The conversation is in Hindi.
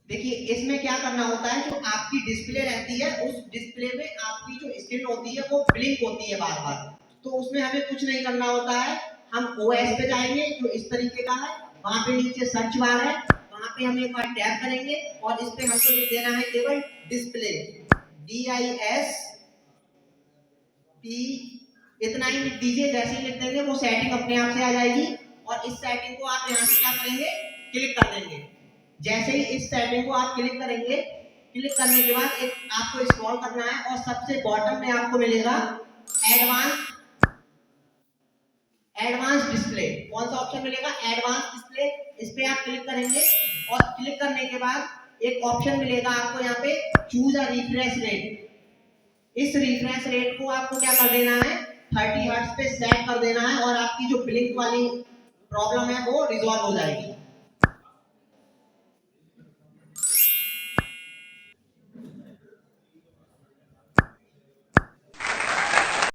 देखिए इसमें क्या करना होता है, जो आपकी डिस्प्ले रहती है उस डिस्प्ले में आपकी जो स्क्रीन होती है वो ब्लिंक होती है बार बार। तो उसमें हमें कुछ नहीं करना होता है, हम ओएस पे जाएंगे जो इस तरीके का है, वहां पे नीचे सर्च बार है, वहां पे हम एक बार टैप करेंगे और इस पे हमको लिख देना है केवल डिस्प्ले, DISP, इतना ही लिख दीजिए। जैसे ही लिख देंगे वो सेटिंग अपने आप से आ जाएगी और इस सेटिंग को आप यहाँ से क्या करेंगे, क्लिक कर देंगे। जैसे ही इस सेटिंग को आप क्लिक करेंगे, क्लिक करने के बाद एक आपको स्क्रॉल करना है और सबसे बॉटम में आपको मिलेगा एडवांस डिस्प्ले। कौन सा ऑप्शन मिलेगा, एडवांस डिस्प्ले। इस पे आप क्लिक करेंगे और क्लिक करने के बाद एक ऑप्शन मिलेगा आपको यहाँ पे चूज अ रिफ्रेश रेट। इस रिफ्रेश रेट को आपको क्या कर देना है, 30 हर्ट्ज पे सेट कर देना है और आपकी जो ब्लिंक वाली प्रॉब्लम है वो रिजॉल्व हो जाएगी।